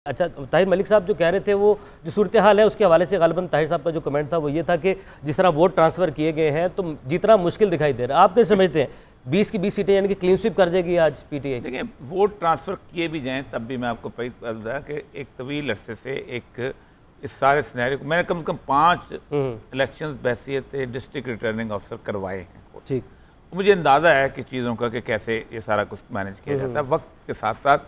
अच्छा, ताहिर मलिक साहब जो कह रहे थे वो जो सूरत हाल है उसके हवाले से गालिबन ताहिर साहब का जो कमेंट था वो ये था कि जिस तरह वोट ट्रांसफ़र किए गए हैं तो जितना मुश्किल दिखाई दे रहा है, आप कैसे समझते हैं 20 की 20 सीटें यानी कि क्लीन स्वीप कर जाएगी आज पीटीआई? देखिए, वोट ट्रांसफ़र किए भी जाएँ तब भी मैं आपको बताया कि एक तवील अरसे से एक इस सारे सिनेरियो को मैंने कम से कम 5 इलेक्शन बहसीत डिस्ट्रिक्ट रिटर्निंग ऑफिसर करवाए हैं। ठीक, मुझे अंदाज़ा है कि चीज़ों का कि कैसे ये सारा कुछ मैनेज किया जाता है। वक्त के साथ साथ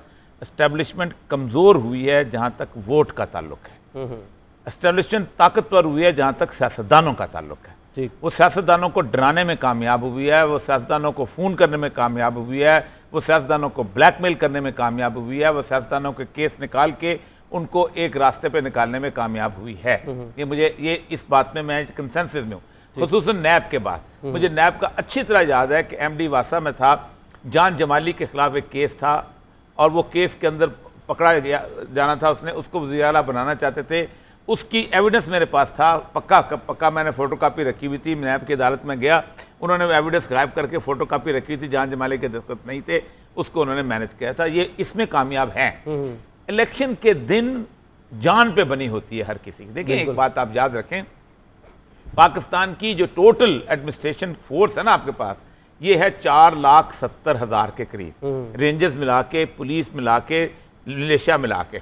एस्टेब्लिशमेंट कमज़ोर हुई है जहाँ तक वोट का ताल्लुक है, एस्टेब्लिशमेंट ताकतवर हुई है जहाँ तक सियासतदानों का ताल्लुक है। ठीक, वो सियासतदानों को डराने में कामयाब हुई है, वो सियासतदानों को फ़ोन करने में कामयाब हुई है, वो सियासतदानों को ब्लैकमेल करने में कामयाब हुई है, वो सियासतदानों के केस निकाल के उनको एक रास्ते पे निकालने में कामयाब हुई है। ये इस बात में मैं कंसेंसस में हूँ, खुसूसन नैब के बाद। मुझे नैब का अच्छी तरह याद है कि MD वासा में था, जान जमाली के खिलाफ एक केस था और वो केस के अंदर पकड़ा जाना था, उसने उसको वज़ीर आला बनाना चाहते थे, उसकी एविडेंस मेरे पास था, पक्का मैंने फ़ोटो कापी रखी हुई थी। नैब की अदालत में गया, उन्होंने एविडेंस गायब करके फ़ोटो कापी रखी थी, जान जमाली के दस्तखत नहीं थे, उसको उन्होंने मैनेज किया था। ये इसमें कामयाब हैं। इलेक्शन के दिन जान पे बनी होती है हर किसी की। देखिए, एक बात आप याद रखें, पाकिस्तान की जो टोटल एडमिनिस्ट्रेशन फोर्स है ना आपके पास, ये है 4,70,000 के करीब, रेंजर्स मिला के, पुलिस मिला के, मिलिशिया मिला के।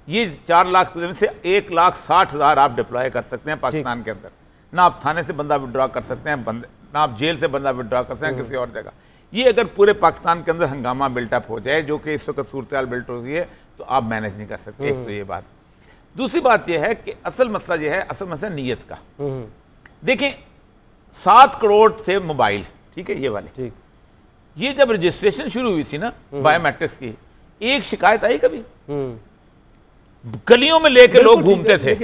ये 4 लाख में से 1,60,000 आप डिप्लॉय कर सकते हैं पाकिस्तान के अंदर। ना आप थाने से बंदा विड्रॉ कर सकते हैं, ना आप जेल से बंदा विड्रॉ कर सकते हैं किसी और जगह। ये अगर पूरे पाकिस्तान के अंदर हंगामा बिल्टअप हो जाए, जो कि इस वक्त सूरत हाल बिल्ट हो रही है, तो आप मैनेज नहीं कर सकते। एक तो ये बात। दूसरी बात यह है कि असल मसला यह है, असल मसला नीयत का। देखें, 7 करोड़ थे मोबाइल, ठीक है, ये वाले। ठीक, ये जब रजिस्ट्रेशन शुरू हुई थी ना बायोमेट्रिक्स की, एक शिकायत आई कभी? गलियों में लेके लोग घूमते थे,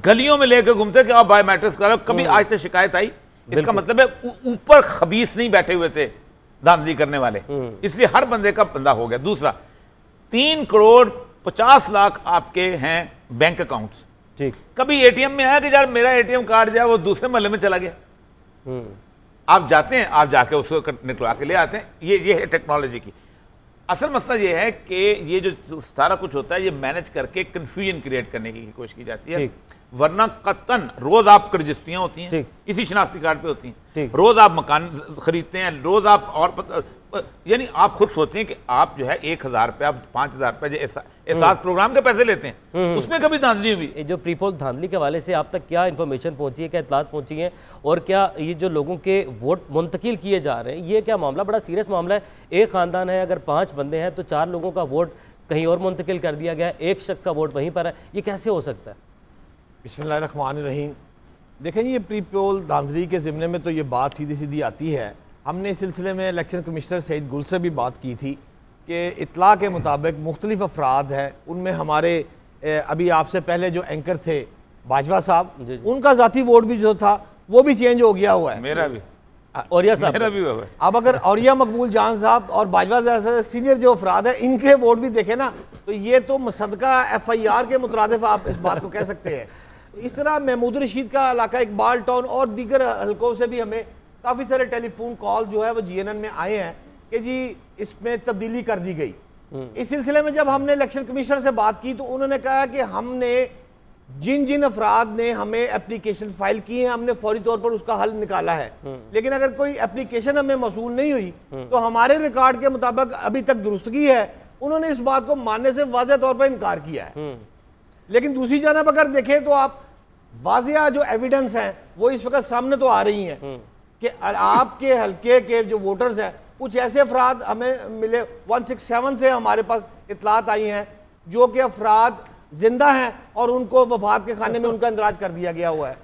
गलियों में लेके घूमते कि आप बायोमेट्रिक्स करो, कभी आज तक शिकायत आई? इसका मतलब है ऊपर खबीस नहीं बैठे हुए थे धांधली करने वाले, इसलिए हर बंदे का बंदा हो गया। दूसरा, 3 करोड़ 50 लाख आपके हैं बैंक अकाउंट्स। ठीक, कभी एटीएम में आया कि यार मेरा एटीएम कार्ड जाए वो दूसरे मोहल्ले में चला गया? आप जाते हैं, आप जाके उसको निकलवा के ले आते हैं। ये है टेक्नोलॉजी की। असल मसला ये है कि ये जो सारा कुछ होता है ये मैनेज करके कंफ्यूजन क्रिएट करने की कोशिश की जाती है, वरना कतन रोज आपकी रजिस्ट्रियां होती हैं, इसी शनाख्ती कार्ड पे होती हैं, रोज आप मकान खरीदते हैं, रोज आप और यानी आप खुद सोचते हैं कि आप जो है 1,000 रुपये, आप 5,000 रुपये एहसास प्रोग्राम के पैसे लेते हैं, उसमें कभी धांधली हुई? जो प्रीपोल धांधली के हवाले से आप तक क्या इन्फॉर्मेशन पहुंची है, क्या इतलात पहुंची है, और क्या ये जो लोगों के वोट मुंतकिल किए जा रहे हैं, ये क्या मामला बड़ा सीरियस मामला है? एक ख़ानदान है, अगर 5 बंदे हैं तो 4 लोगों का वोट कहीं और मुंतकिल कर दिया गया है, एक शख्स का वोट वहीं पर है, ये कैसे हो सकता है? बिस्मिल्लाहिर्रहमानिर्रहीम। देखें, ये प्री पोल धांधली के ज़िम्ने में तो ये बात सीधी सीधी आती है। हमने इस सिलसिले में इलेक्शन कमिश्नर सईद गुल से भी बात की थी कि इत्तला के मुताबिक मुख्तलिफ अफराद हैं, उनमें हमारे अभी आपसे पहले जो एंकर थे बाजवा साहब, उनका ज़ाती वोट भी जो था वो भी चेंज हो गया हुआ है। मेरा भी, औरिया साहब मेरा भी हुआ है। अब अगर औरिया मकबूल जान साहब और बाजवा जैसे सीनियर जो अफराद है, इनके वोट भी देखें ना, तो ये तो मुसद्दका FIR के मुतरादिफ आप इस बात को कह सकते हैं। इस तरह महमूद रशीद का इलाका, इकबाल टाउन और दीगर हल्कों से भी हमें काफ़ी सारे टेलीफोन कॉल जो है वो GNN में आए हैं कि जी इसमें तब्दीली कर दी गई। इस सिलसिले में जब हमने इलेक्शन कमिश्नर से बात की तो उन्होंने कहा कि हमने जिन जिन अफराद ने हमें एप्लीकेशन फाइल की है, हमने फौरी तौर पर उसका हल निकाला है, लेकिन अगर कोई एप्लीकेशन हमें मौसूल नहीं हुई तो हमारे रिकॉर्ड के मुताबिक अभी तक दुरुस्तगी है। उन्होंने इस बात को मानने से वाज़ेह तौर पर इनकार किया है। लेकिन दूसरी जानब अगर देखें तो आप वाज़ेह जो एविडेंस हैं वो इस वक्त सामने तो आ रही हैं कि आपके हल्के के जो वोटर्स हैं, कुछ ऐसे अफराद हमें मिले, 167 से हमारे पास इतलात आई हैं जो कि अफराद जिंदा हैं और उनको वफात के खाने में उनका इंदराज कर दिया गया हुआ है।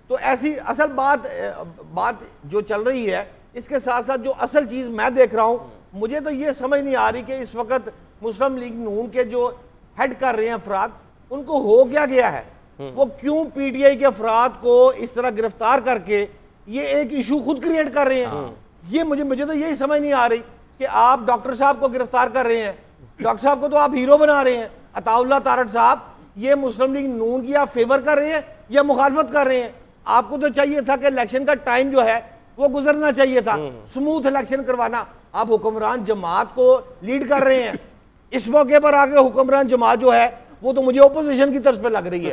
तो ऐसी असल बात जो चल रही है, इसके साथ साथ जो असल चीज़ मैं देख रहा हूँ, मुझे तो ये समझ नहीं आ रही कि इस वक्त मुस्लिम लीग नून के जो हेड कर रहे हैं अफराद, उनको हो क्या गया है, वो क्यों PTI के अफराद को इस तरह गिरफ्तार करके ये एक इशू खुद क्रिएट कर रहे हैं। ये मुझे तो यही समझ नहीं आ रही कि आप डॉक्टर साहब को गिरफ्तार कर रहे हैं, डॉक्टर साहब को तो आप हीरो बना रहे हैं, अताउल्लाह तारड़ साहब, ये मुस्लिम लीग नून की आप फेवर कर रहे हैं या मुखालफत कर रहे हैं? आपको तो चाहिए था कि इलेक्शन का टाइम जो है वो गुजरना चाहिए था, स्मूथ इलेक्शन करवाना। आप हुक्मरान जमात को लीड कर रहे हैं, इस मौके पर आके हुक्मरान जमात जो है वो तो मुझे ओपोजिशन की तरफ पे लग रही है।